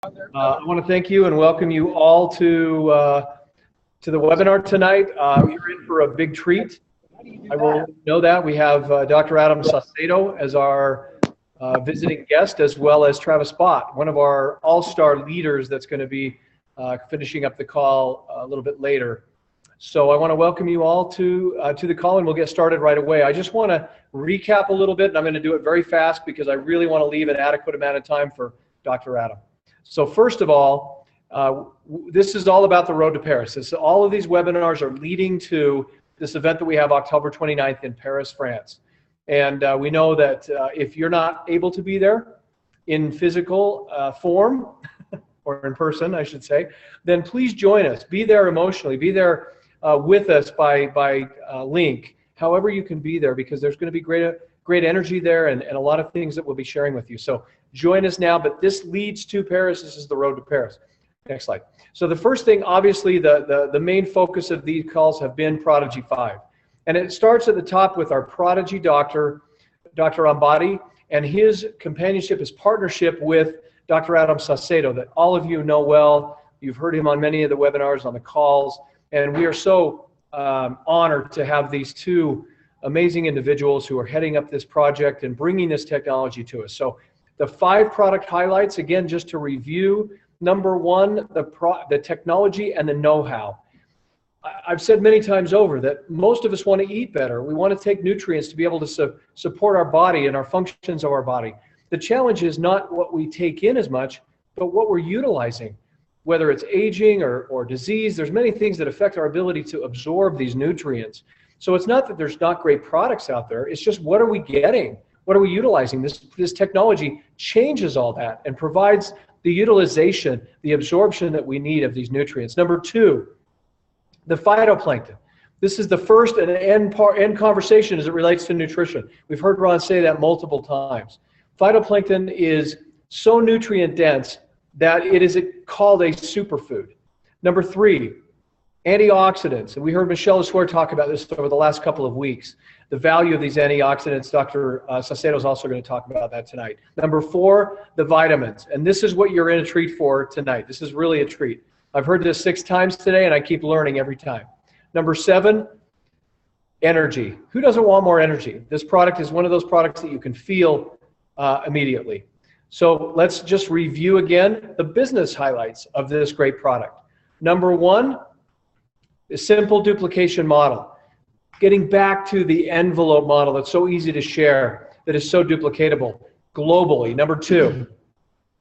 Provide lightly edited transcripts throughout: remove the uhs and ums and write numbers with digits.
I want to thank you and welcome you all to the webinar tonight. You're in for a big treat. I will know that. We have Dr. Adam Saucedo as our visiting guest, as well as Travis Bott, one of our all-star leaders that's going to be finishing up the call a little bit later. So I want to welcome you all to the call, and we'll get started right away. I just want to recap a little bit, and I'm going to do it very fast because I really want to leave an adequate amount of time for Dr. Adam. So first of all, this is all about the road to Paris. All of these webinars are leading to this event that we have October 29th in Paris, France. And we know that if you're not able to be there in physical form, or in person, I should say, then please join us. Be there emotionally. Be there with us by link, however you can be there, because there's going to be great energy there and a lot of things that we'll be sharing with you. So join us now, but this leads to Paris. This is the road to Paris. Next slide. So the first thing, obviously, the main focus of these calls have been Prodigy-5. And it starts at the top with our Prodigy doctor, Dr. Ambati, and his companionship, his partnership with Dr. Adam Saucedo, that all of you know well. You've heard him on many of the webinars, on the calls, and we are so honored to have these two amazing individuals who are heading up this project and bringing this technology to us. So the 5 product highlights, again, just to review. Number 1, the technology and the know-how. I've said many times over that most of us want to eat better. We want to take nutrients to be able to support our body and our functions of our body. The challenge is not what we take in as much, but what we're utilizing. Whether it's aging or disease, there's many things that affect our ability to absorb these nutrients. So it's not that there's not great products out there, it's just what are we getting? What are we utilizing? This technology changes all that and provides the utilization, the absorption that we need of these nutrients. Number 2, the phytoplankton. This is the first and end conversation as it relates to nutrition. We've heard Ron say that multiple times. Phytoplankton is so nutrient dense that it is called a superfood. Number 3, antioxidants. And we heard Michelle Lesueur talk about this over the last couple of weeks. The value of these antioxidants. Dr. Saucedo is also going to talk about that tonight. Number 4, the vitamins. And this is what you're in a treat for tonight. This is really a treat. I've heard this 6 times today, and I keep learning every time. Number 7, energy. Who doesn't want more energy? This product is one of those products that you can feel immediately. So let's just review again the business highlights of this great product. Number 1, the simple duplication model. Getting back to the envelope model that's so easy to share, that is so duplicatable globally. Number 2,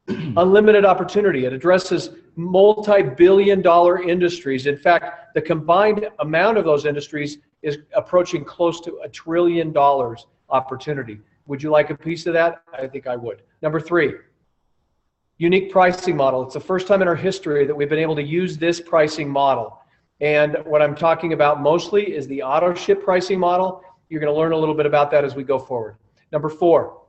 unlimited opportunity. It addresses multi-billion-dollar industries. In fact, the combined amount of those industries is approaching close to $1 trillion opportunity. Would you like a piece of that? I think I would. Number 3, unique pricing model. It's the first time in our history that we've been able to use this pricing model. And what I'm talking about mostly is the auto ship pricing model. You're going to learn a little bit about that as we go forward. Number 4,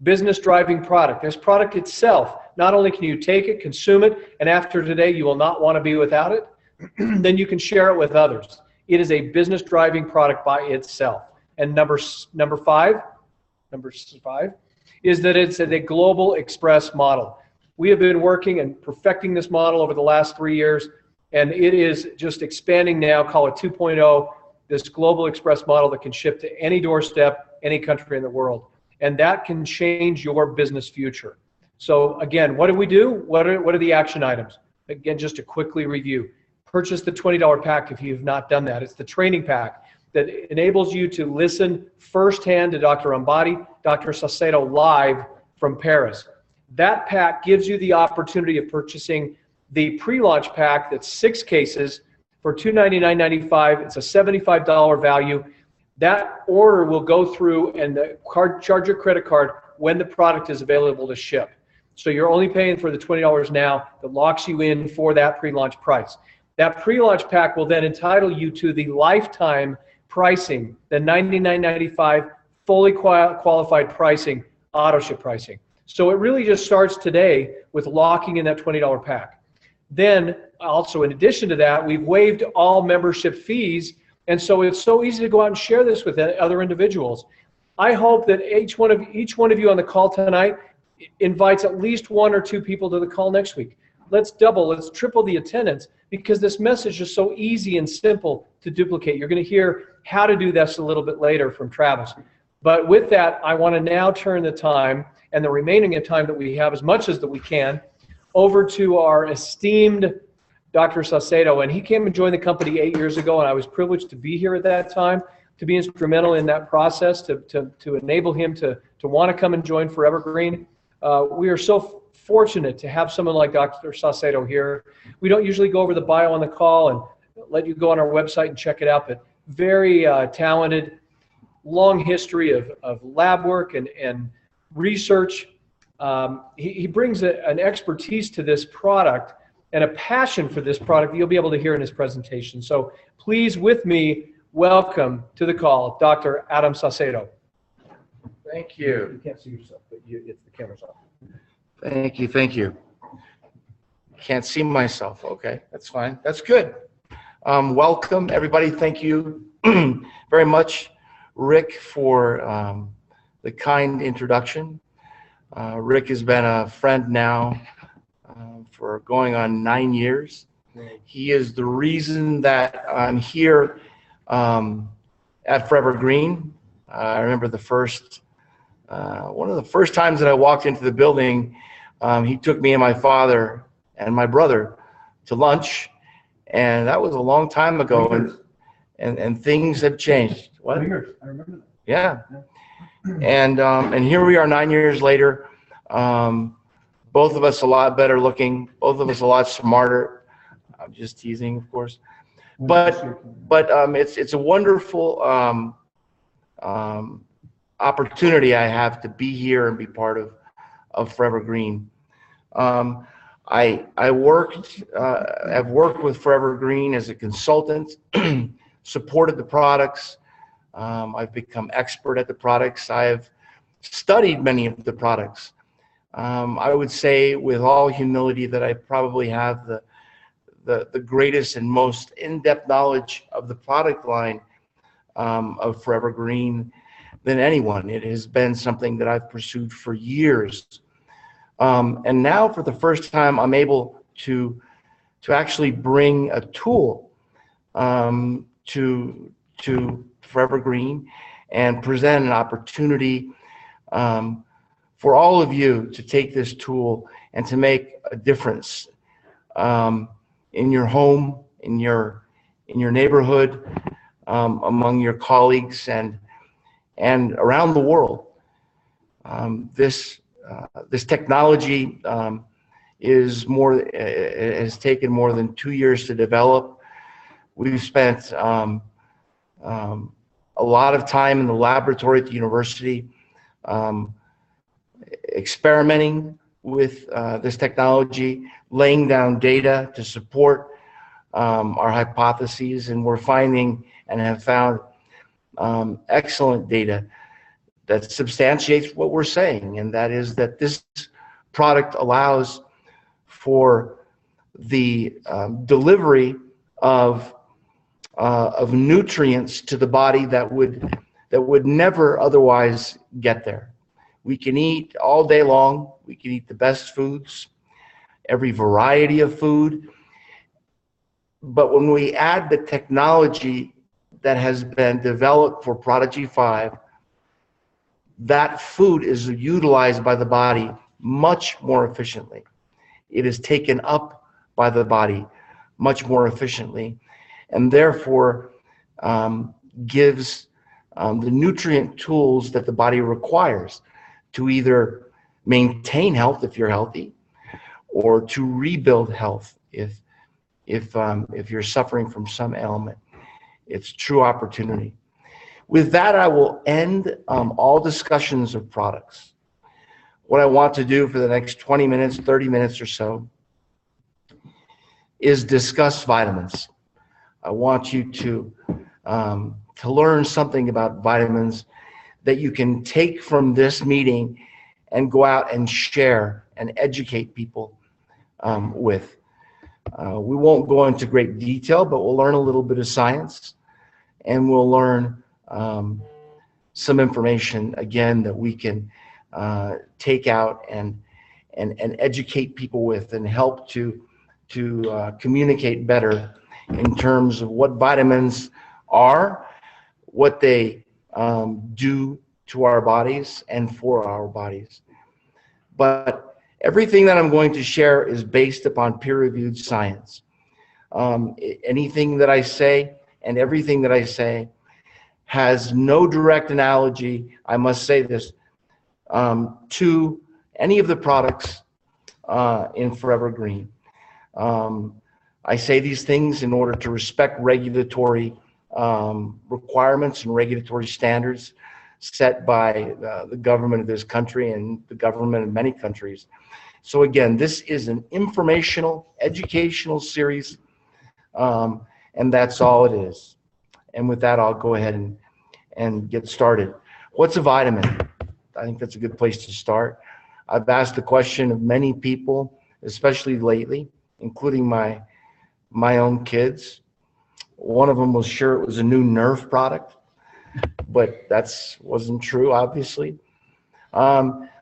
business driving product. This product itself, not only can you take it, consume it, and after today you will not want to be without it, then you can share it with others. It is a business driving product by itself. And number 5 is that it's a global express model. We have been working and perfecting this model over the last 3 years, and it is just expanding now, call it 2.0, this global express model that can ship to any doorstep, any country in the world. And that can change your business future. So again, what do we do? What are the action items? Again, just to quickly review. Purchase the $20 pack if you've not done that. It's the training pack that enables you to listen firsthand to Dr. Ambati, Dr. Saucedo live from Paris. That pack gives you the opportunity of purchasing the pre-launch pack that's 6 cases for $299.95. It's a $75 value. That order will go through and the charge your credit card when the product is available to ship. So you're only paying for the $20 now that locks you in for that pre-launch price. That pre-launch pack will then entitle you to the lifetime pricing, the $99.95 fully qualified pricing, auto ship pricing. So it really just starts today with locking in that $20 pack. Then also in addition to that, we've waived all membership fees, and so it's so easy to go out and share this with other individuals. I hope that each one of you on the call tonight invites at least 1 or 2 people to the call next week. Let's double, let's triple the attendance, because this message is so easy and simple to duplicate. You're going to hear how to do this a little bit later from Travis. But with that, I want to now turn the time, and the remaining time that we have, as much as that we can, over to our esteemed Dr. Saucedo. And he came and joined the company 8 years ago, and I was privileged to be here at that time, to be instrumental in that process, to enable him to want to come and join Forever Green. We are so fortunate to have someone like Dr. Saucedo here. We don't usually go over the bio on the call and let you go on our website and check it out, but very talented, long history of lab work and research. He brings an expertise to this product and a passion for this product that you'll be able to hear in his presentation. So please, with me, welcome to the call, Dr. Adam Saucedo. Thank you. You can't see yourself, but it's the camera's off. Thank you. Thank you. Can't see myself. Okay, that's fine. That's good. Welcome, everybody. Thank you very much, Rick, for the kind introduction. Rick has been a friend now for going on 9 years. He is the reason that I'm here at Forever Green. I remember the first, one of the first times that I walked into the building, he took me and my father and my brother to lunch, and that was a long time ago, and things have changed. What? 2 years, I remember that. Yeah. And here we are 9 years later, both of us a lot better looking, both of us a lot smarter. I'm just teasing, of course. But it's a wonderful opportunity I have to be here and be part of Forever Green. I've worked with Forever Green as a consultant, supported the products. I've become expert at the products. I've studied many of the products. I would say with all humility that I probably have the greatest and most in-depth knowledge of the product line of Forever Green than anyone. It has been something that I've pursued for years. And now for the first time, I'm able to actually bring a tool to Forever Green and present an opportunity for all of you to take this tool and to make a difference in your home, in your neighborhood, among your colleagues, and around the world. This technology has taken more than 2 years to develop. We've spent a lot of time in the laboratory at the university experimenting with this technology, laying down data to support our hypotheses, and we're finding and have found excellent data that substantiates what we're saying, and that is that this product allows for the delivery of nutrients to the body that would never otherwise get there. We can eat all day long. We can eat the best foods, every variety of food. But when we add the technology that has been developed for Prodigy-5, that food is utilized by the body much more efficiently. It is taken up by the body much more efficiently, and therefore gives the nutrient tools that the body requires to either maintain health if you're healthy, or to rebuild health if you're suffering from some ailment. It's true opportunity. With that, I will end all discussions of products. What I want to do for the next 20 minutes, 30 minutes or so, is discuss vitamins. I want you to learn something about vitamins that you can take from this meeting and go out and share and educate people with. We won't go into great detail, but we'll learn a little bit of science, and we'll learn some information, again, that we can take out and educate people with and help to communicate better in terms of what vitamins are, what they do to our bodies and for our bodies. But everything that I'm going to share is based upon peer-reviewed science. Anything that I say and everything that I say has no direct analogy, I must say this, to any of the products in Forever Green. I say these things in order to respect regulatory requirements and regulatory standards set by the government of this country and the government of many countries. So again, this is an informational, educational series, and that's all it is. And with that, I'll go ahead and get started. What's a vitamin? I think that's a good place to start. I've asked the question of many people, especially lately, including my own kids. One of them was sure it was a new Nerve product, but that wasn't true, obviously.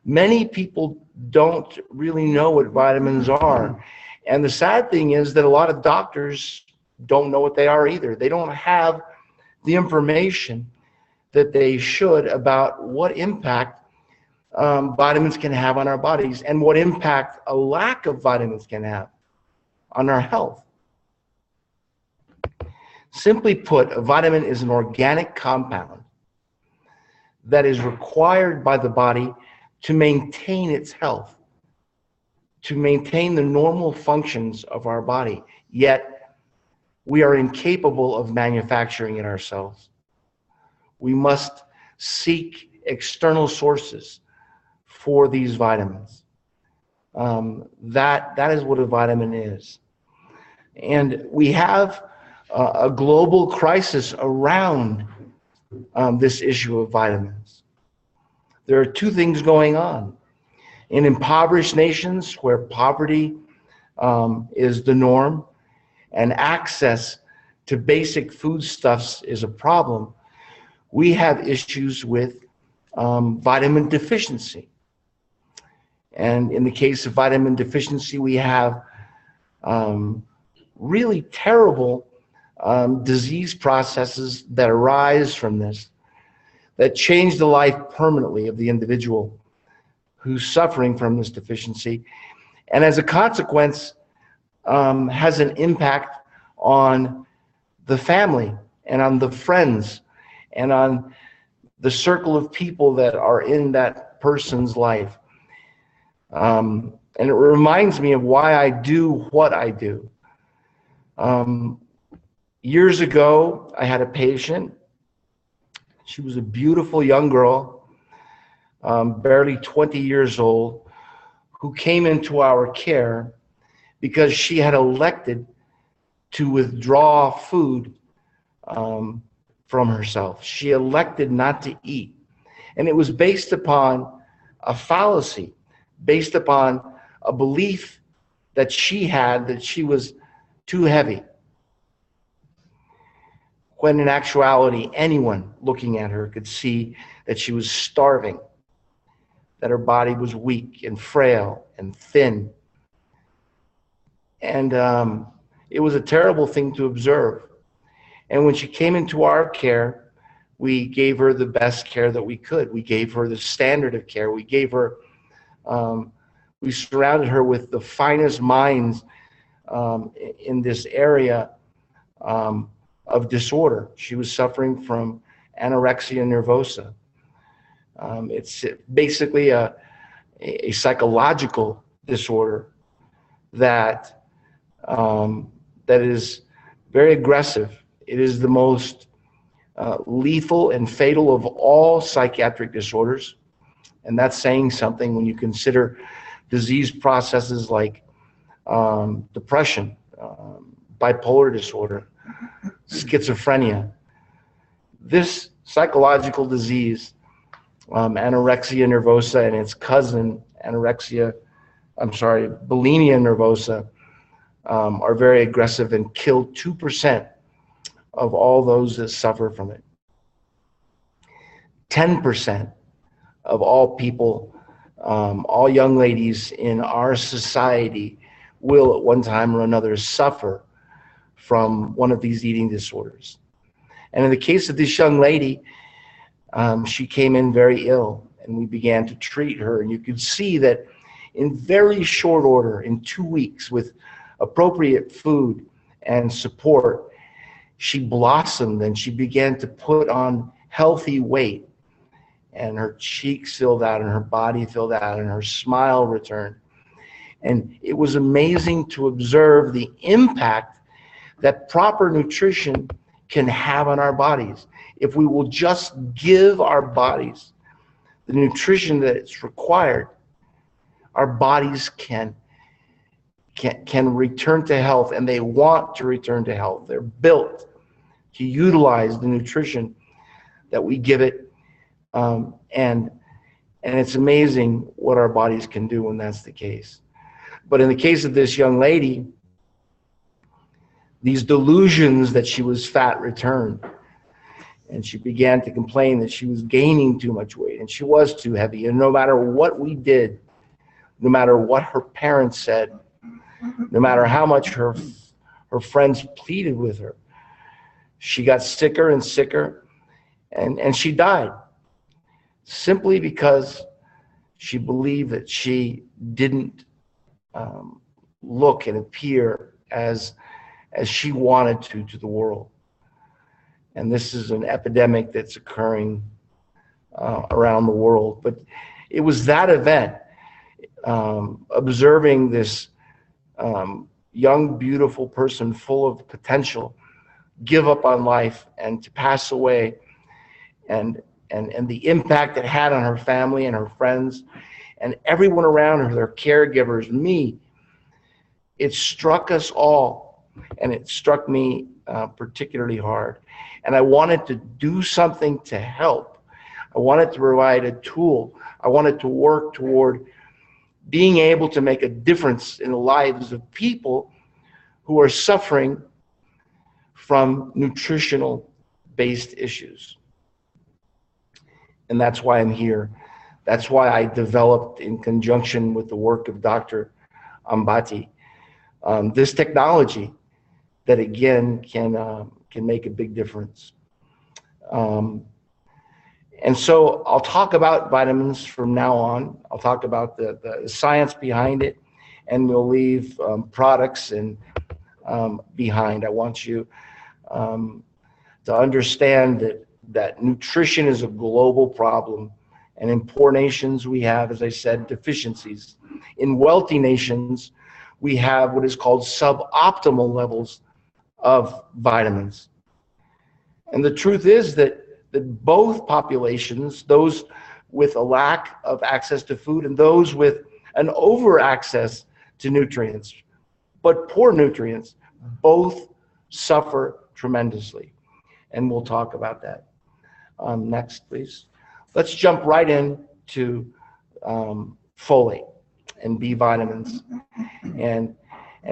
Many people don't really know what vitamins are. And the sad thing is that a lot of doctors don't know what they are either. They don't have the information that they should about what impact vitamins can have on our bodies and what impact a lack of vitamins can have on our health. Simply put, a vitamin is an organic compound that is required by the body to maintain its health, to maintain the normal functions of our body, yet we are incapable of manufacturing it ourselves. We must seek external sources for these vitamins. That is what a vitamin is. And we have a global crisis around this issue of vitamins. There are two things going on. In impoverished nations where poverty is the norm and access to basic foodstuffs is a problem, we have issues with vitamin deficiency. And in the case of vitamin deficiency, we have really terrible disease processes that arise from this that change the life permanently of the individual who's suffering from this deficiency, and as a consequence has an impact on the family and on the friends and on the circle of people that are in that person's life. And it reminds me of why I do what I do. Years ago, I had a patient. She was a beautiful young girl, barely 20 years old, who came into our care because she had elected to withdraw food from herself. She elected not to eat. And it was based upon a fallacy, based upon a belief that she had that she was too heavy. When in actuality, anyone looking at her could see that she was starving, that her body was weak and frail and thin. And it was a terrible thing to observe. And when she came into our care, we gave her the best care that we could. We gave her the standard of care. We gave her, we surrounded her with the finest minds in this area of disorder. She was suffering from anorexia nervosa. It's basically a psychological disorder that is very aggressive. It is the most lethal and fatal of all psychiatric disorders, and that's saying something when you consider disease processes like depression, bipolar disorder, schizophrenia. This psychological disease, anorexia nervosa, and its cousin, bulimia nervosa, are very aggressive and kill 2% of all those that suffer from it. 10% of all people All young ladies in our society will at one time or another suffer from one of these eating disorders. And in the case of this young lady, she came in very ill, and we began to treat her. And you could see that in very short order, in 2 weeks, with appropriate food and support, she blossomed and she began to put on healthy weight. And her cheeks filled out, and her body filled out, and her smile returned. And it was amazing to observe the impact that proper nutrition can have on our bodies. If we will just give our bodies the nutrition that is required, our bodies can return to health, and they want to return to health. They're built to utilize the nutrition that we give it. And it's amazing what our bodies can do when that's the case. But in the case of this young lady, these delusions that she was fat returned, and she began to complain that she was gaining too much weight and she was too heavy. And no matter what we did, no matter what her parents said, no matter how much her friends pleaded with her, she got sicker and sicker, and she died. Simply because she believed that she didn't look and appear as she wanted to the world. And this is an epidemic that's occurring around the world. But it was that event, observing this young, beautiful person full of potential give up on life and to pass away, and the impact it had on her family and her friends and everyone around her, their caregivers, me. It struck us all, and it struck me particularly hard. And I wanted to do something to help. I wanted to provide a tool. I wanted to work toward being able to make a difference in the lives of people who are suffering from nutritional-based issues. And that's why I'm here. That's why I developed, in conjunction with the work of Dr. Ambati, this technology that, again, can make a big difference. And so I'll talk about vitamins from now on. I'll talk about the science behind it, and we'll leave products and behind. I want you to understand that nutrition is a global problem. And in poor nations, we have, as I said, deficiencies. In wealthy nations, we have what is called suboptimal levels of vitamins. And the truth is that both populations, those with a lack of access to food and those with an over access to nutrients, but poor nutrients, both suffer tremendously. And we'll talk about that. Next, please. Let's jump right into folate and B vitamins and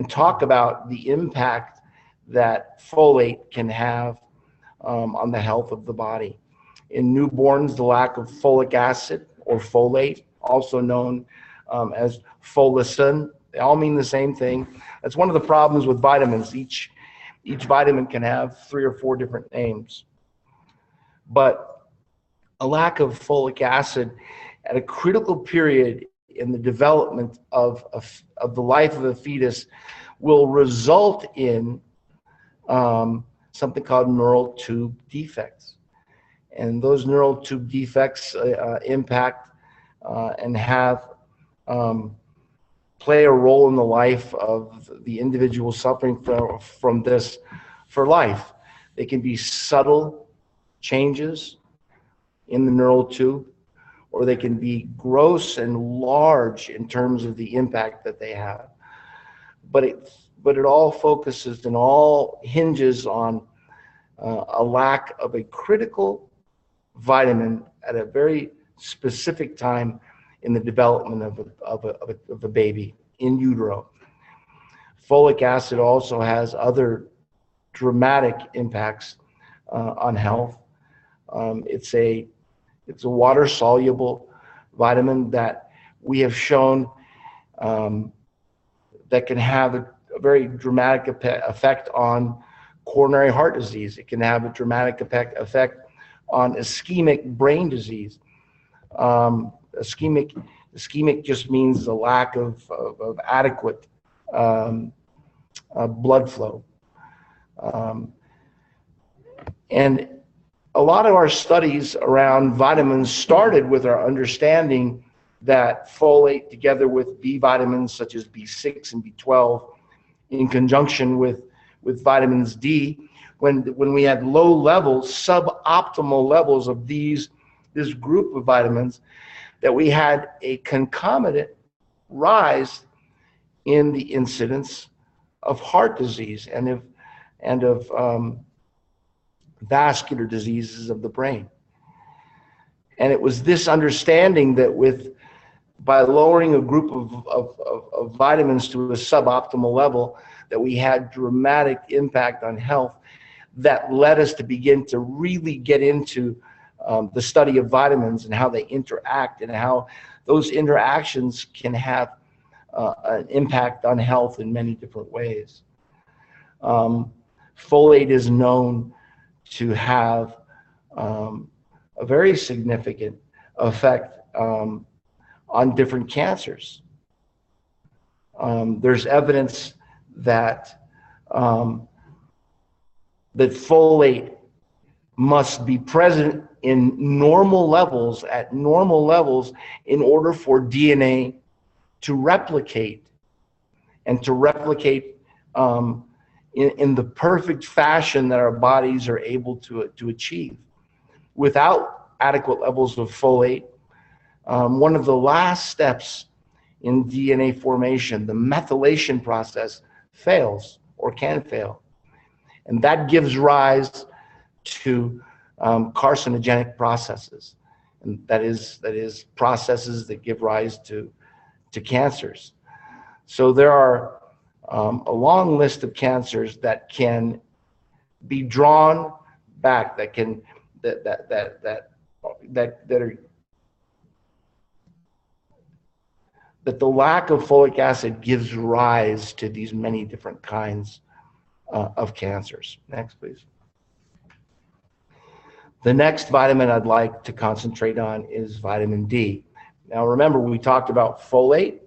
talk about the impact that folate can have on the health of the body. In newborns, the lack of folic acid or folate, also known as folacin, they all mean the same thing. That's one of the problems with vitamins. Each vitamin can have 3 or 4 different names. But a lack of folic acid at a critical period in the development of the life of a fetus will result in something called neural tube defects. And those neural tube defects impact and have play a role in the life of the individual suffering from this for life. They can be subtle changes in the neural tube, or they can be gross and large in terms of the impact that they have. But it all focuses and all hinges on a lack of a critical vitamin at a very specific time in the development of a baby in utero. Folic acid also has other dramatic impacts on health. It's a water-soluble vitamin that we have shown that can have a very dramatic effect on coronary heart disease. It can have a dramatic effect on ischemic brain disease. Ischemic just means the lack of adequate blood flow. And a lot of our studies around vitamins started with our understanding that folate, together with B vitamins such as B6 and B12, in conjunction with vitamins D, when we had low levels, suboptimal levels of this group of vitamins, that we had a concomitant rise in the incidence of heart disease and of vascular diseases of the brain. And it was this understanding that by lowering a group of vitamins to a suboptimal level, that we had dramatic impact on health, that led us to begin to really get into the study of vitamins and how they interact and how those interactions can have an impact on health in many different ways. Folate is known to have a very significant effect on different cancers. There's evidence that that folate must be present in normal levels, at normal levels, in order for DNA to replicate, and to replicate in the perfect fashion that our bodies are able to achieve. Without adequate levels of folate, one of the last steps in DNA formation, the methylation process, fails or can fail. And that gives rise to carcinogenic processes. And that is processes that give rise to cancers. So there are a long list of cancers that can be drawn back, that the lack of folic acid gives rise to these many different kinds of cancers. Next, please. The next vitamin I'd like to concentrate on is vitamin D. Now remember, we talked about folate,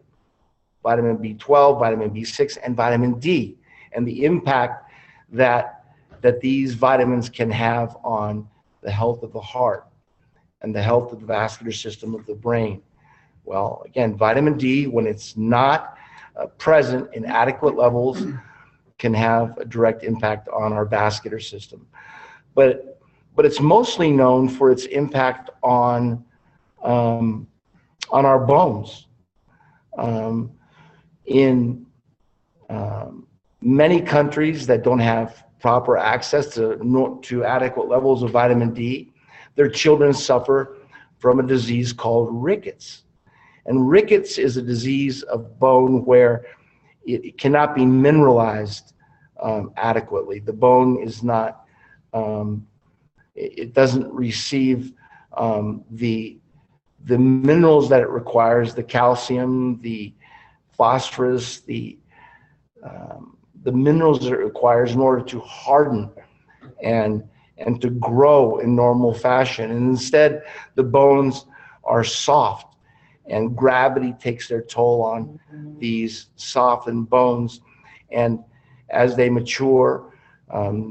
vitamin B12, vitamin B6, and vitamin D, and the impact that these vitamins can have on the health of the heart and the health of the vascular system of the brain. Well, again, vitamin D, when it's not present in adequate levels, can have a direct impact on our vascular system. But it's mostly known for its impact on our bones. In many countries that don't have proper access to adequate levels of vitamin D, their children suffer from a disease called rickets. And rickets is a disease of bone where it cannot be mineralized adequately. The bone is not, it doesn't receive the minerals that it requires, the calcium, the phosphorus, the minerals that it requires in order to harden and to grow in normal fashion. And instead, the bones are soft, and gravity takes their toll on these softened bones. And as they mature,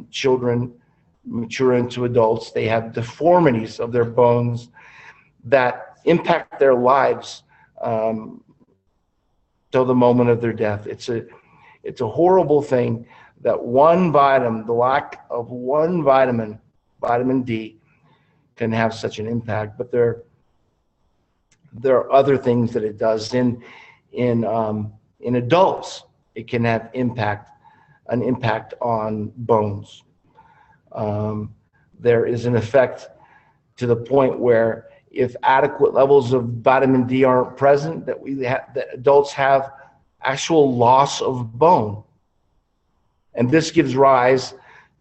children mature into adults, they have deformities of their bones that impact their lives till the moment of their death. It's a horrible thing that the lack of one vitamin, vitamin D, can have such an impact. But there are other things that it does. In adults, it can have an impact on bones. There is an effect to the point where if adequate levels of vitamin D aren't present, that adults have actual loss of bone. And this gives rise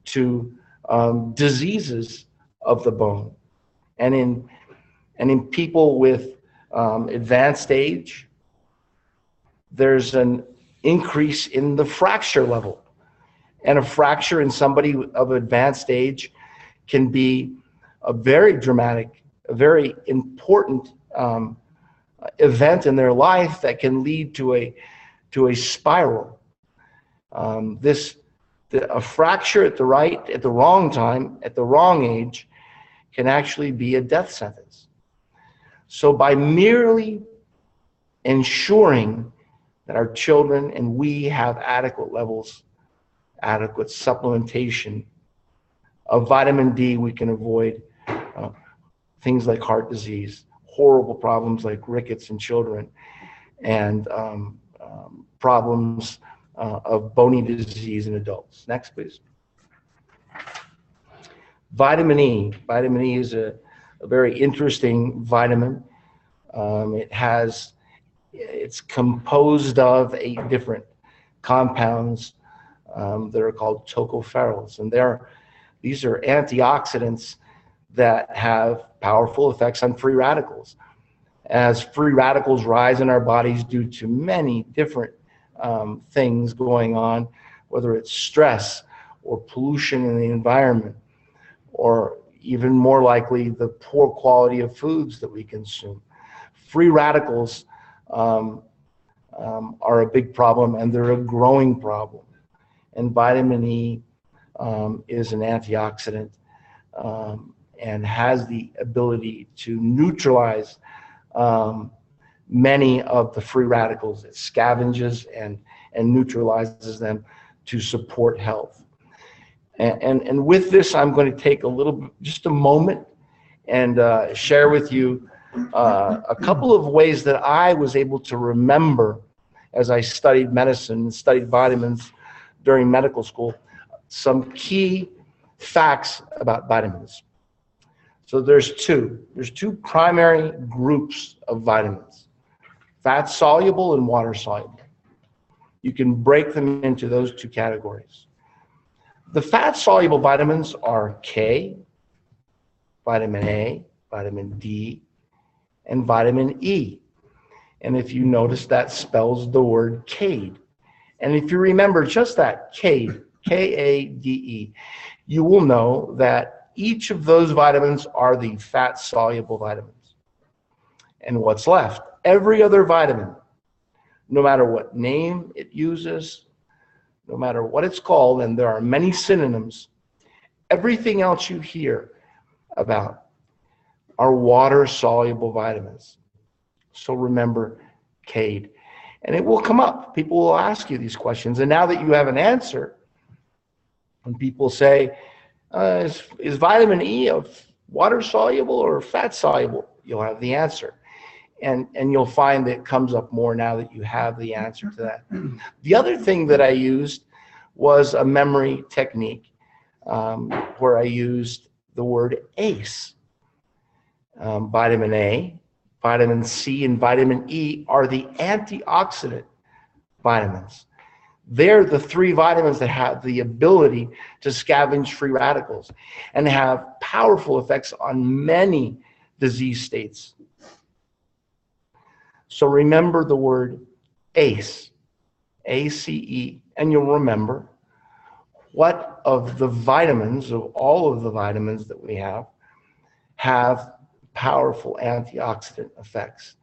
to diseases of the bone. And in people with advanced age, there's an increase in the fracture level. And a fracture in somebody of advanced age can be a very dramatic, a very important event in their life that can lead to a spiral. A fracture at the wrong time, at the wrong age, can actually be a death sentence. So by merely ensuring that our children and we have adequate levels, adequate supplementation of vitamin D, we can avoid things like heart disease, horrible problems like rickets in children, and problems of bony disease in adults. Next, please. Vitamin E. Vitamin E is a very interesting vitamin. It's composed of 8 different compounds that are called tocopherols, and these are antioxidants that have powerful effects on free radicals. As free radicals rise in our bodies due to many different things going on, whether it's stress or pollution in the environment, or even more likely the poor quality of foods that we consume. Free radicals are a big problem, and they're a growing problem. And vitamin E is an antioxidant and has the ability to neutralize many of the free radicals. It scavenges and neutralizes them to support health. And with this, I'm going to take just a moment and share with you a couple of ways that I was able to remember as I studied medicine and studied vitamins during medical school, some key facts about vitamins. So there's two primary groups of vitamins: fat soluble and water soluble. You can break them into those 2 categories. The fat soluble vitamins are K, vitamin A, vitamin D, and vitamin E. And if you notice, that spells the word CADE. And if you remember just that, CADE, K-A-D-E, you will know that each of those vitamins are the fat soluble vitamins. And what's left? Every other vitamin, no matter what name it uses, no matter what it's called, and there are many synonyms, everything else you hear about are water soluble vitamins. So remember CADE. And it will come up. People will ask you these questions. And now that you have an answer, when people say, is vitamin E of water soluble or fat soluble? You'll have the answer. And you'll find that it comes up more now that you have the answer to that. The other thing that I used was a memory technique where I used the word ACE. Vitamin A, vitamin C, and vitamin E are the antioxidant vitamins. They're the 3 vitamins that have the ability to scavenge free radicals and have powerful effects on many disease states. So remember the word ACE, A-C-E, and you'll remember what of the vitamins, of all of the vitamins that we have powerful antioxidant effects.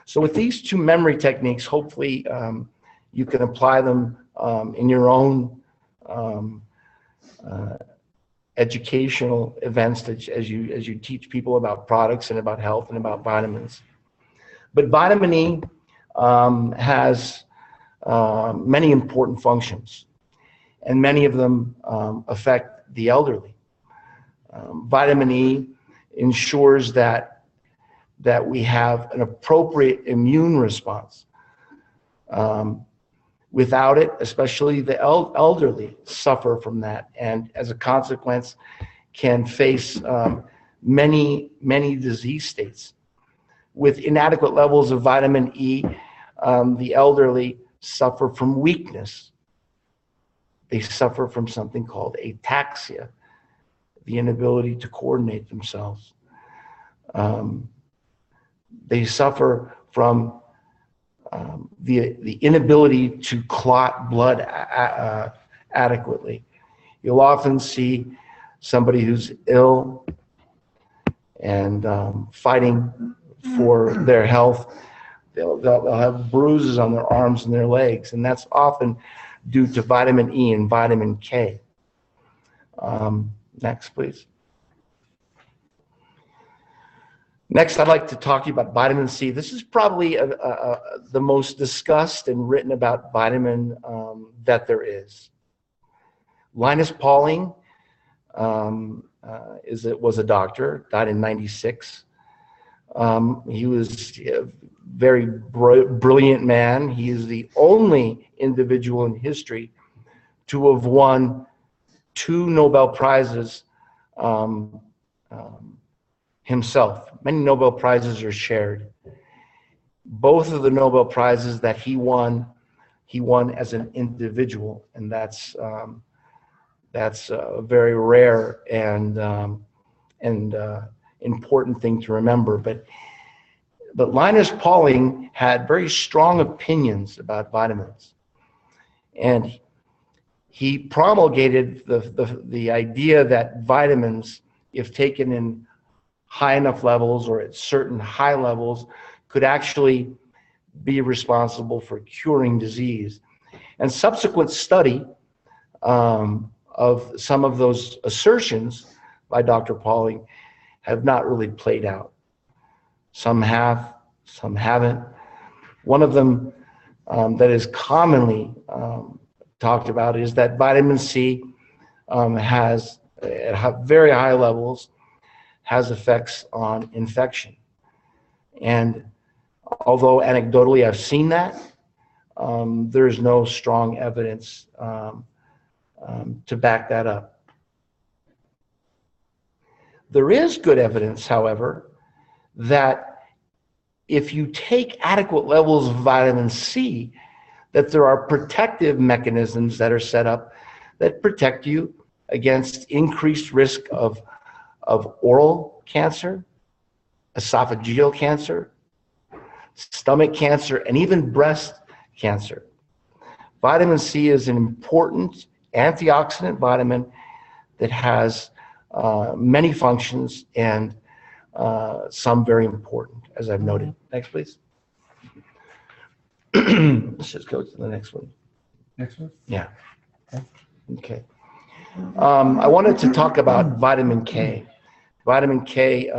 So with these 2 memory techniques, hopefully you can apply them in your own educational events as you teach people about products and about health and about vitamins. But vitamin E has many important functions, and many of them affect the elderly. Vitamin E ensures that we have an appropriate immune response. Without it, especially the elderly suffer from that, and as a consequence can face many disease states. With inadequate levels of vitamin E, the elderly suffer from weakness. They suffer from something called ataxia, the inability to coordinate themselves. They suffer from the inability to clot blood adequately. You'll often see somebody who's ill and fighting for their health. They'll have bruises on their arms and their legs, and that's often due to vitamin E and vitamin K. Next, please. Next, I'd like to talk to you about vitamin C. This is probably the most discussed and written about vitamin that there is. Linus Pauling was a doctor, died in '96. He was a very brilliant man. He is the only individual in history to have won 2 Nobel Prizes himself. Many Nobel Prizes are shared. Both of the Nobel Prizes that he won as an individual, and that's a very rare and important thing to remember. But Linus Pauling had very strong opinions about vitamins, and he promulgated the idea that vitamins, if taken in high enough levels or at certain high levels, could actually be responsible for curing disease. And subsequent study of some of those assertions by Dr. Pauling have not really played out. Some have, some haven't. One of them that is commonly talked about is that vitamin C has, at very high levels, has effects on infection. And although anecdotally I've seen that, there's no strong evidence to back that up. There is good evidence, however, that if you take adequate levels of vitamin C, that there are protective mechanisms that are set up that protect you against increased risk of oral cancer, esophageal cancer, stomach cancer, and even breast cancer. Vitamin C is an important antioxidant vitamin that has many functions and some very important, as I've noted. Next, please. Let's just go to the next one. Next one? Yeah. Okay. I wanted to talk about vitamin K. Vitamin K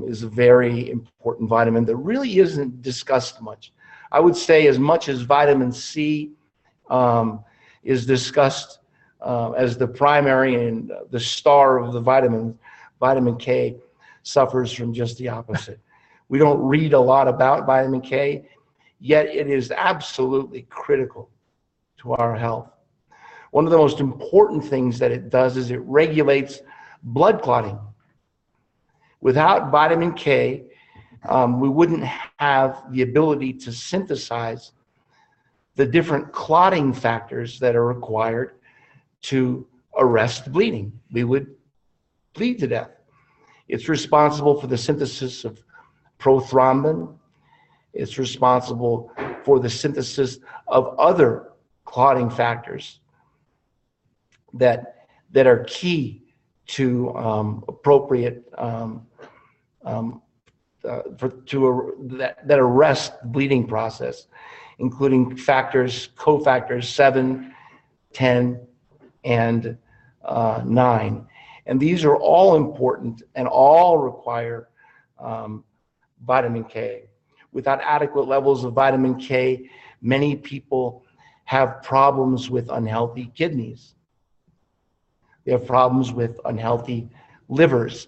is a very important vitamin that really isn't discussed much. I would say as much as vitamin C is discussed as the primary and the star of the vitamin, vitamin K suffers from just the opposite. We don't read a lot about vitamin K, yet it is absolutely critical to our health. One of the most important things that it does is it regulates blood clotting. Without vitamin K, we wouldn't have the ability to synthesize the different clotting factors that are required to arrest bleeding. We would bleed to death. It's responsible for the synthesis of prothrombin. It's responsible for the synthesis of other clotting factors that are key to appropriate that arrest the bleeding process, including cofactors 7, 10, and 9. And these are all important and all require vitamin K. Without adequate levels of vitamin K, many people have problems with unhealthy kidneys. They have problems with unhealthy livers.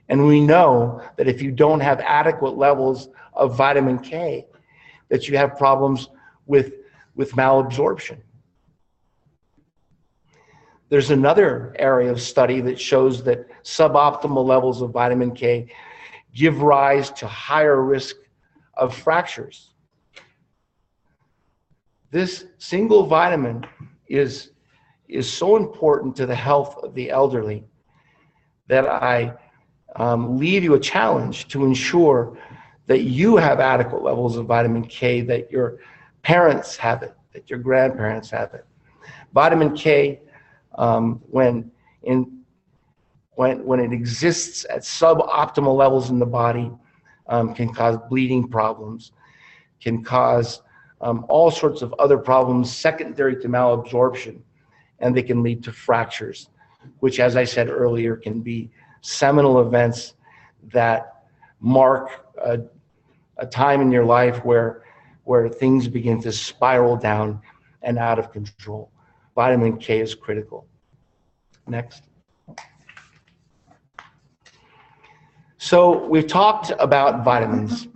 And we know that if you don't have adequate levels of vitamin K, that you have problems with malabsorption. There's another area of study that shows that suboptimal levels of vitamin K give rise to higher risk of fractures. This single vitamin is so important to the health of the elderly that I leave you a challenge to ensure that you have adequate levels of vitamin K, that your parents have it, that your grandparents have it. Vitamin K, when it exists at suboptimal levels in the body, can cause bleeding problems, can cause all sorts of other problems secondary to malabsorption, and they can lead to fractures, which, as I said earlier, can be seminal events that mark a time in your life where things begin to spiral down and out of control. Vitamin K is critical. Next. So we've talked about vitamins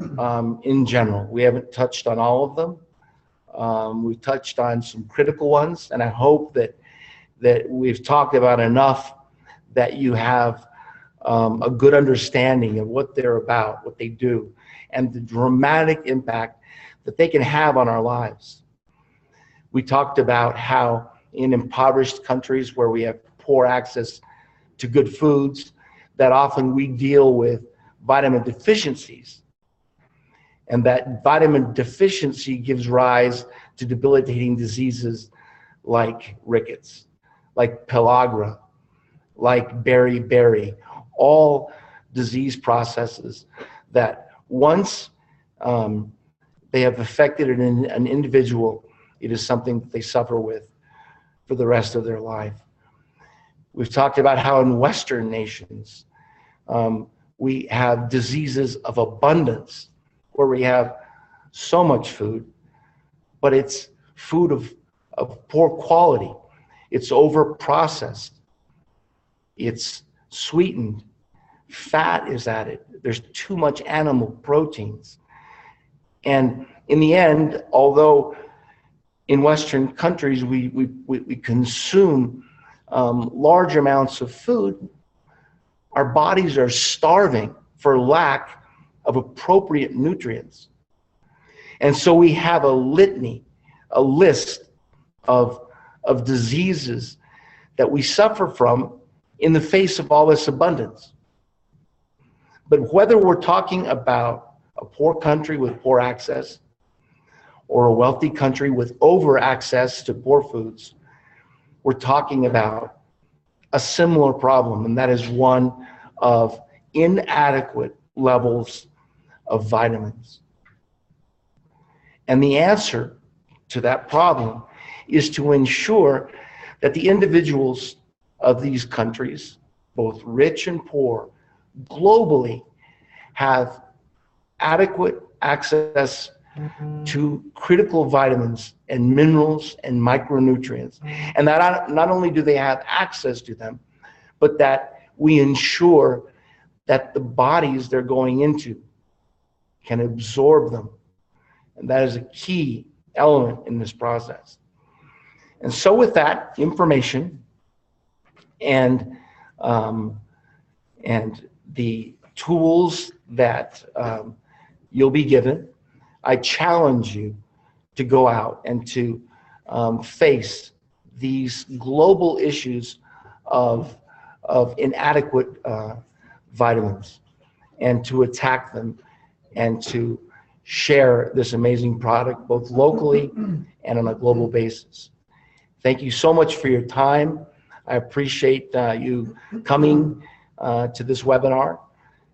in general. We haven't touched on all of them. We've touched on some critical ones, and I hope that we've talked about enough that you have a good understanding of what they're about, what they do, and the dramatic impact that they can have on our lives. We talked about how in impoverished countries where we have poor access to good foods, that often we deal with vitamin deficiencies, and that vitamin deficiency gives rise to debilitating diseases like rickets, like pellagra, like beriberi, all disease processes that once they have affected an individual, it is something that they suffer with for the rest of their life. We've talked about how in Western nations, we have diseases of abundance, where we have so much food, but it's food of poor quality. It's over-processed. It's sweetened. Fat is added. There's too much animal proteins. And in the end, although in Western countries we consume large amounts of food, our bodies are starving for lack of appropriate nutrients. And so we have a litany, a list of diseases that we suffer from in the face of all this abundance. But whether we're talking about a poor country with poor access or a wealthy country with over access to poor foods, we're talking about a similar problem, and that is one of inadequate levels of vitamins. And the answer to that problem is to ensure that the individuals of these countries, both rich and poor, globally have adequate access to critical vitamins and minerals and micronutrients. And that not only do they have access to them, but that we ensure that the bodies they're going into can absorb them. And that is a key element in this process. And so with that information and the tools that you'll be given, I challenge you to go out and to face these global issues of inadequate vitamins, and to attack them and to share this amazing product both locally and on a global basis. Thank you so much for your time. I appreciate you coming to this webinar.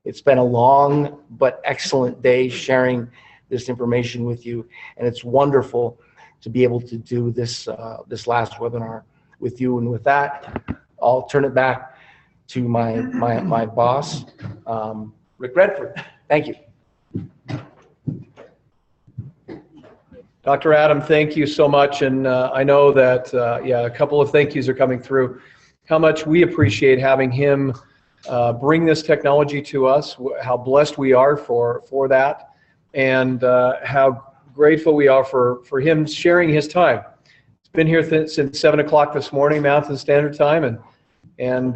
It's been a long but excellent day sharing this information with you, and it's wonderful to be able to do this this last webinar with you. And with that, I'll turn it back to my boss, Rick Redford. Thank you. Dr. Adam, thank you so much. And I know that, a couple of thank yous are coming through. How much we appreciate having him bring this technology to us, how blessed we are for that, and how grateful we are for him sharing his time. He's been here since 7 o'clock this morning, Mountain Standard Time, and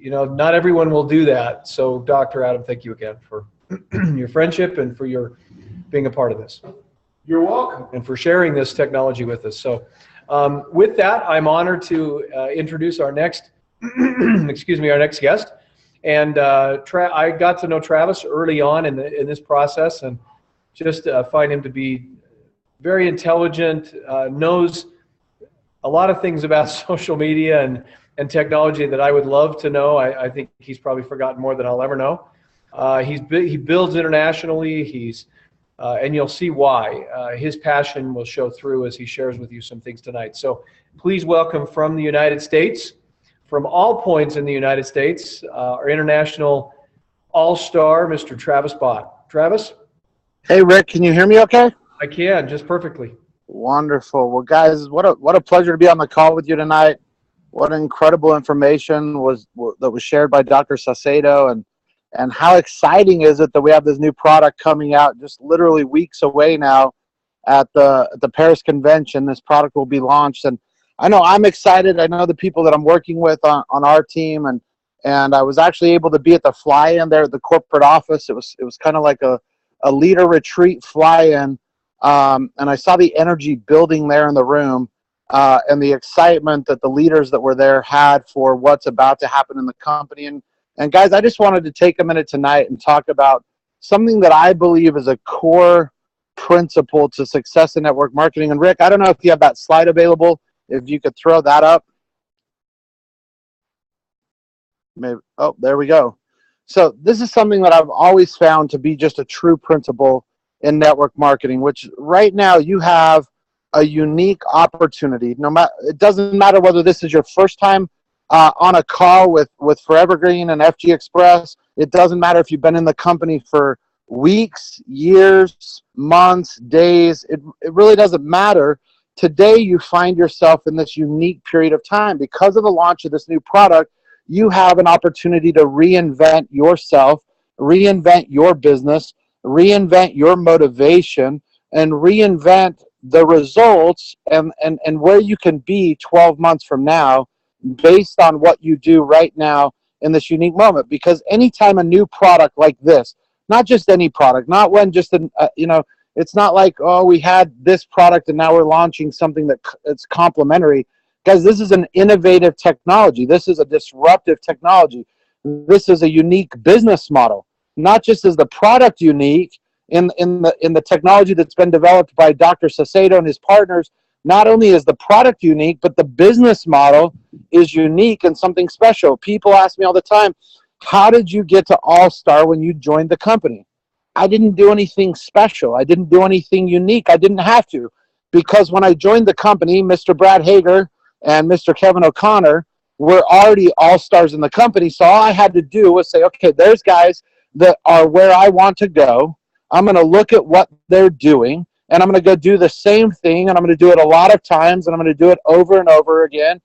you know, not everyone will do that. So Dr. Adam, thank you again for your friendship and for your being a part of this. You're welcome. And for sharing this technology with us. So with that, I'm honored to introduce our next, excuse me, our next guest. And I got to know Travis early on in this process, and just find him to be very intelligent, knows a lot of things about social media and technology that I would love to know. I think he's probably forgotten more than I'll ever know. He builds internationally. And you'll see why. His passion will show through as he shares with you some things tonight. So please welcome from the United States, from all points in the United States, our international all-star, Mr. Travis Bott. Travis? Hey, Rick, can you hear me okay? I can, just perfectly. Wonderful. Well, guys, what a pleasure to be on the call with you tonight. What incredible information that was shared by Dr. Saucedo, and how exciting is it that we have this new product coming out just literally weeks away now at the Paris convention. This product will be launched, and I know I'm excited. I know the people that I'm working with on our team, and I was actually able to be at the fly-in there at the corporate office. It was kind of like a leader retreat fly-in, and I saw the energy building there in the room, and the excitement that the leaders that were there had for what's about to happen in the company. And guys, I just wanted to take a minute tonight and talk about something that I believe is a core principle to success in network marketing. And Rick, I don't know if you have that slide available, if you could throw that up. Maybe. Oh, there we go. So this is something that I've always found to be just a true principle in network marketing, which right now you have a unique opportunity. It doesn't matter whether this is your first time on a call with Forevergreen and FG Express. It doesn't matter if you've been in the company for weeks, years, months, days. It really doesn't matter. Today you find yourself in this unique period of time. Because of the launch of this new product, you have an opportunity to reinvent yourself, reinvent your business, reinvent your motivation, and reinvent the results and where you can be 12 months from now based on what you do right now in this unique moment. Because anytime a new product like this, not just any product, not when just it's not like, oh, we had this product and now we're launching something that's complementary. Guys, this is an innovative technology. This is a disruptive technology. This is a unique business model. Not just is the product unique in the technology that's been developed by Dr. Saucedo and his partners. Not only is the product unique, but the business model is unique and something special. People ask me all the time, how did you get to All-Star when you joined the company? I didn't do anything special. I didn't do anything unique. I didn't have to, because when I joined the company, Mr. Brad Hager and Mr. Kevin O'Connor were already all-stars in the company. So all I had to do was say, okay, there's guys that are where I want to go. I'm going to look at what they're doing, and I'm going to go do the same thing, and I'm going to do it a lot of times, and I'm going to do it over and over again.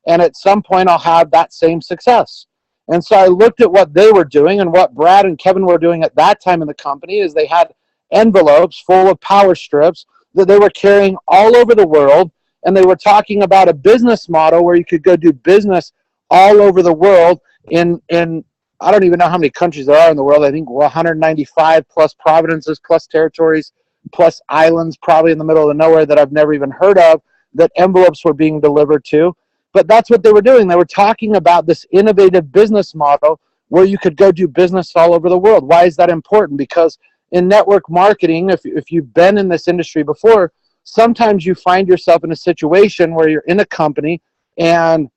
And at some point, I'll have that same success. And so I looked at what they were doing, and what Brad and Kevin were doing at that time in the company is they had envelopes full of power strips that they were carrying all over the world, and they were talking about a business model where you could go do business all over the world in I don't even know how many countries there are in the world. I think 195 plus provinces, plus territories, plus islands probably in the middle of nowhere that I've never even heard of that envelopes were being delivered to. But that's what they were doing. They were talking about this innovative business model where you could go do business all over the world. Why is that important? Because in network marketing, if you've been in this industry before, sometimes you find yourself in a situation where you're in a company and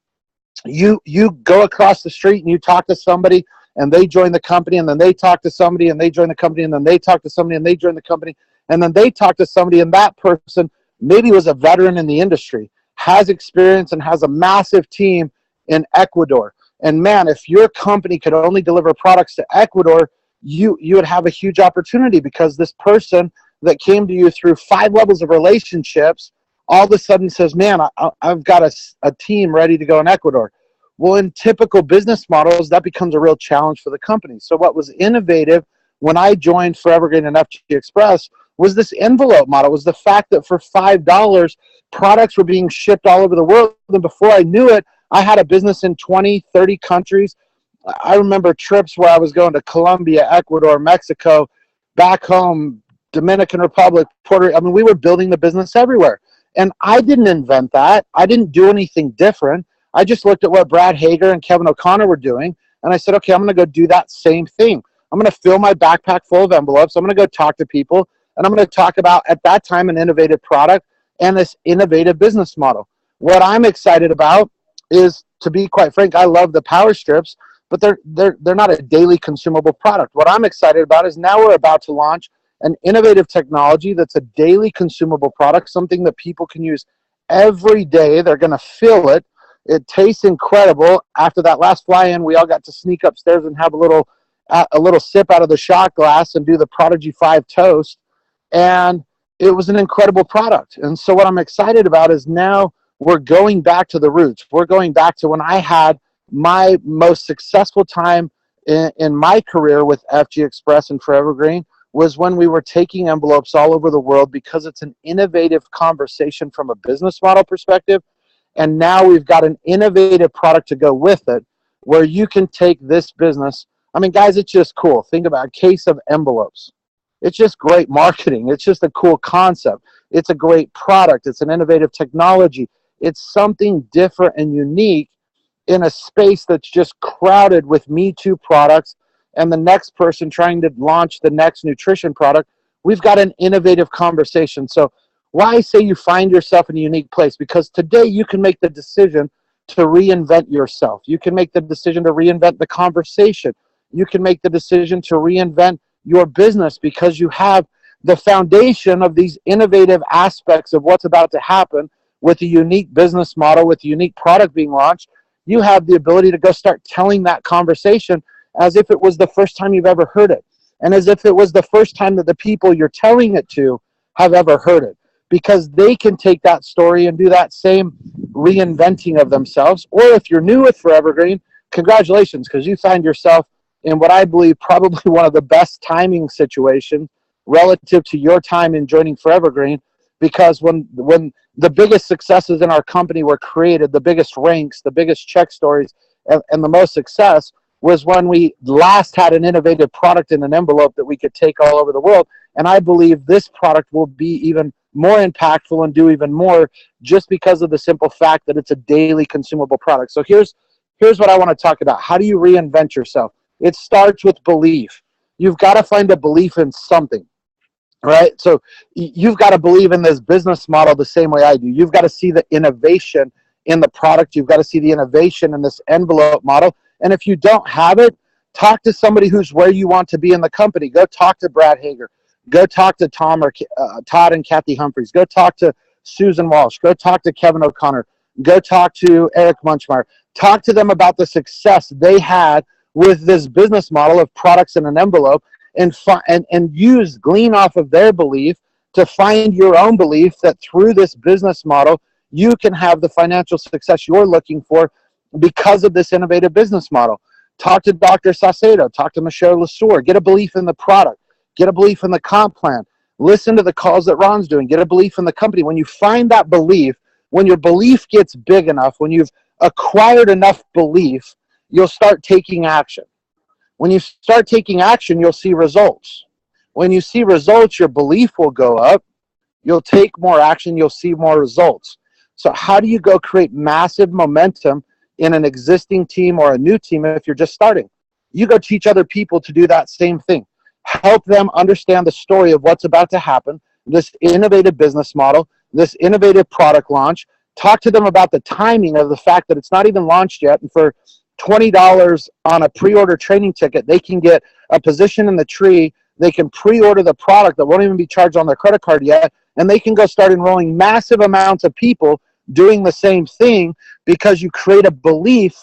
you go across the street and you talk to somebody and they join the company, and then they talk to somebody and they join the company, and then they talk to somebody and they join the company, and then they talk to somebody, and that person maybe was a veteran in the industry, has experience, and has a massive team in Ecuador. And man, if your company could only deliver products to Ecuador, you would have a huge opportunity, because this person that came to you through 5 levels of relationships all of a sudden says, man, I've got a team ready to go in Ecuador. Well, in typical business models, that becomes a real challenge for the company. So what was innovative when I joined Forevergreen and FG Express was this envelope model, was the fact that for $5, products were being shipped all over the world. And before I knew it, I had a business in 20, 30 countries. I remember trips where I was going to Colombia, Ecuador, Mexico, back home, Dominican Republic, Puerto Rico. I mean, we were building the business everywhere. And I didn't invent that. I didn't do anything different. I just looked at what Brad Hager and Kevin O'Connor were doing. And I said, okay, I'm going to go do that same thing. I'm going to fill my backpack full of envelopes. I'm going to go talk to people, and I'm going to talk about, at that time, an innovative product and this innovative business model. What I'm excited about is, to be quite frank, I love the power strips, but they're not a daily consumable product. What I'm excited about is now we're about to launch an innovative technology that's a daily consumable product, something that people can use every day. They're going to feel it. It tastes incredible. After that last fly-in, we all got to sneak upstairs and have a little sip out of the shot glass and do the Prodigy-5 toast. And it was an incredible product. And so what I'm excited about is now we're going back to the roots. We're going back to when I had my most successful time in my career with FG Express and Forever Green was when we were taking envelopes all over the world, because it's an innovative conversation from a business model perspective. And now we've got an innovative product to go with it where you can take this business. I mean, guys, it's just cool. Think about a case of envelopes. It's just great marketing. It's just a cool concept. It's a great product. It's an innovative technology. It's something different and unique in a space that's just crowded with Me Too products and the next person trying to launch the next nutrition product. We've got an innovative conversation. So why I say you find yourself in a unique place? Because today you can make the decision to reinvent yourself. You can make the decision to reinvent the conversation. You can make the decision to reinvent your business because you have the foundation of these innovative aspects of what's about to happen with a unique business model, with a unique product being launched. You have the ability to go start telling that conversation as if it was the first time you've ever heard it, and as if it was the first time that the people you're telling it to have ever heard it, because they can take that story and do that same reinventing of themselves. Or if you're new with Forever Green, congratulations, because you find yourself in what I believe probably one of the best timing situations relative to your time in joining Forever Green, because when the biggest successes in our company were created, the biggest ranks, the biggest check stories, and the most success was when we last had an innovative product in an envelope that we could take all over the world. And I believe this product will be even more impactful and do even more just because of the simple fact that it's a daily consumable product. So here's what I want to talk about. How do you reinvent yourself? It starts with belief. You've got to find a belief in something, right? So you've got to believe in this business model the same way I do. You've got to see the innovation in the product. You've got to see the innovation in this envelope model. And if you don't have it, talk to somebody who's where you want to be in the company. Go talk to Brad Hager. Go talk to Todd and Kathy Humphreys. Go talk to Susan Walsh. Go talk to Kevin O'Connor. Go talk to Eric Munchmeyer. Talk to them about the success they had with this business model of products in an envelope, and glean off of their belief to find your own belief that through this business model, you can have the financial success you're looking for because of this innovative business model. Talk to Dr. Saucedo. Talk to Michelle Lesueur. Get a belief in the product. Get a belief in the comp plan. Listen to the calls that Ron's doing. Get a belief in the company. When you find that belief, when your belief gets big enough, when you've acquired enough belief, you'll start taking action. When you start taking action, you'll see results. When you see results, your belief will go up. You'll take more action. You'll see more results. So how do you go create massive momentum in an existing team or a new team if you're just starting? You go teach other people to do that same thing. Help them understand the story of what's about to happen, this innovative business model, this innovative product launch. Talk to them about the timing of the fact that it's not even launched yet, and for $20 on a pre-order training ticket, they can get a position in the tree. They can pre-order the product that won't even be charged on their credit card yet, and they can go start enrolling massive amounts of people doing the same thing, because you create a belief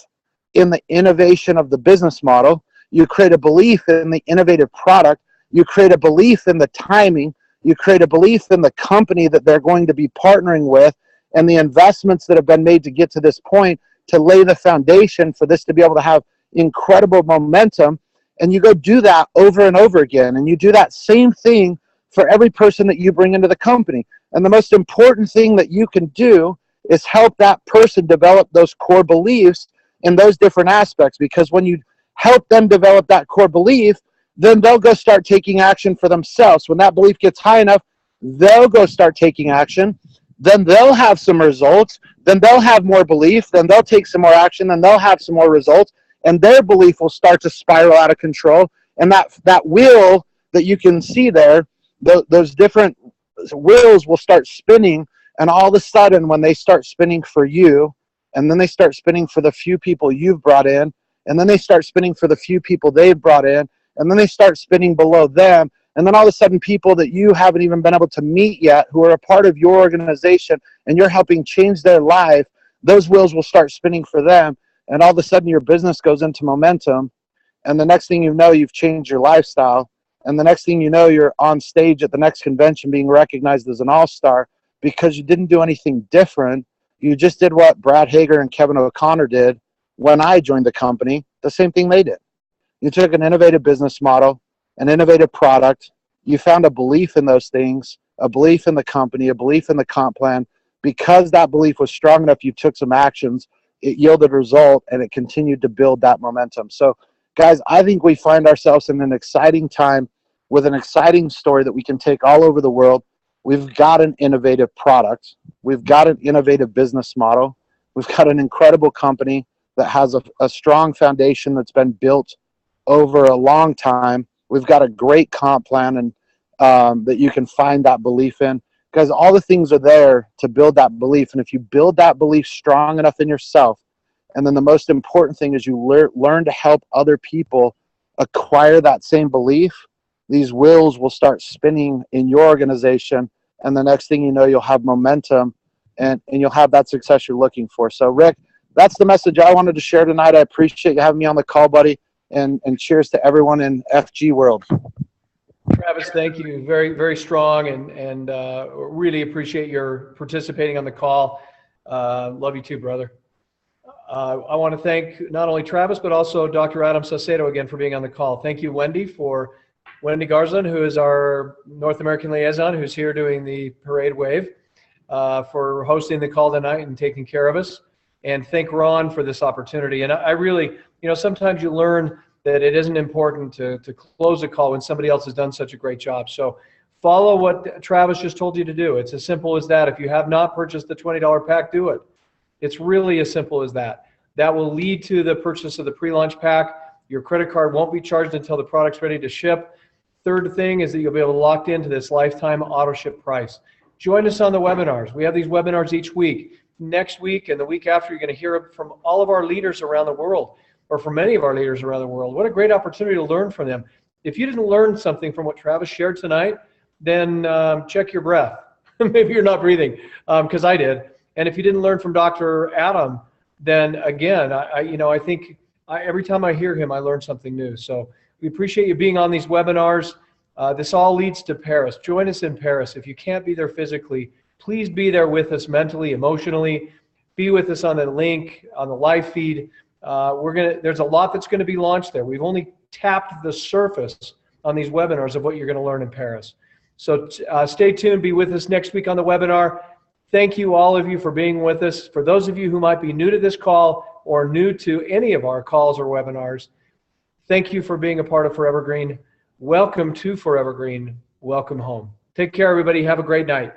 in the innovation of the business model. You create a belief in the innovative product. You create a belief in the timing. You create a belief in the company that they're going to be partnering with and the investments that have been made to get to this point to lay the foundation for this to be able to have incredible momentum. And you go do that over and over again. And you do that same thing for every person that you bring into the company. And the most important thing that you can do is help that person develop those core beliefs in those different aspects. Because when you help them develop that core belief, then they'll go start taking action for themselves. When that belief gets high enough, they'll go start taking action. Then they'll have some results. Then they'll have more belief. Then they'll take some more action. Then they'll have some more results. and their belief will start to spiral out of control. And that wheel that you can see there, those different wheels will start spinning, and all of a sudden when they start spinning for you, and then they start spinning for the few people you've brought in, and then they start spinning for the few people they've brought in, and then they start spinning below them, and then all of a sudden people that you haven't even been able to meet yet, who are a part of your organization, and you're helping change their life, those wheels will start spinning for them, and all of a sudden your business goes into momentum, and the next thing you know, you've changed your lifestyle, and the next thing you know, you're on stage at the next convention being recognized as an all-star because you didn't do anything different. You just did what Brad Hager and Kevin O'Connor did when I joined the company, the same thing they did. You took an innovative business model, an innovative product, you found a belief in those things, a belief in the company, a belief in the comp plan. Because that belief was strong enough, you took some actions, it yielded a result, and it continued to build that momentum. So, guys, I think we find ourselves in an exciting time with an exciting story that we can take all over the world. We've got an innovative product. We've got an innovative business model. We've got an incredible company that has a strong foundation that's been built over a long time. We've got a great comp plan and that you can find that belief in. Because all the things are there to build that belief. And if you build that belief strong enough in yourself, and then the most important thing is you learn to help other people acquire that same belief, these wheels will start spinning in your organization. And the next thing you know, you'll have momentum and you'll have that success you're looking for. So, Rick, that's the message I wanted to share tonight. I appreciate you having me on the call, buddy. And cheers to everyone in FG world. Travis, thank you. Very, very strong, and really appreciate your participating on the call. Love you too, brother. I want to thank not only Travis, but also Dr. Adam Saucedo again for being on the call. Thank you, Wendy Garzon, who is our North American liaison, who's here doing the parade wave, for hosting the call tonight and taking care of us. And thank Ron for this opportunity. And I really, sometimes you learn that it isn't important to close a call when somebody else has done such a great job. So follow what Travis just told you to do. It's as simple as that. If you have not purchased the $20 pack, do it. It's really as simple as that. That will lead to the purchase of the pre-launch pack. Your credit card won't be charged until the product's ready to ship. Third thing is that you'll be able to lock into this lifetime auto ship price. Join us on the webinars. We have these webinars each week. Next week and the week after, you're going to hear from all of our leaders around the world, or from many of our leaders around the world. What a great opportunity to learn from them. If you didn't learn something from what Travis shared tonight, then check your breath. Maybe you're not breathing, because I did. And if you didn't learn from Dr. Adam, then again, I think every time I hear him, I learn something new. So we appreciate you being on these webinars. This all leads to Paris. Join us in Paris. If you can't be there physically, please be there with us mentally, emotionally. Be with us on the link, on the live feed. There's a lot that's going to be launched there. We've only tapped the surface on these webinars of what you're going to learn in Paris. So stay tuned. Be with us next week on the webinar. Thank you, all of you, for being with us. For those of you who might be new to this call or new to any of our calls or webinars, thank you for being a part of Forever Green. Welcome to Forever Green. Welcome home. Take care, everybody. Have a great night.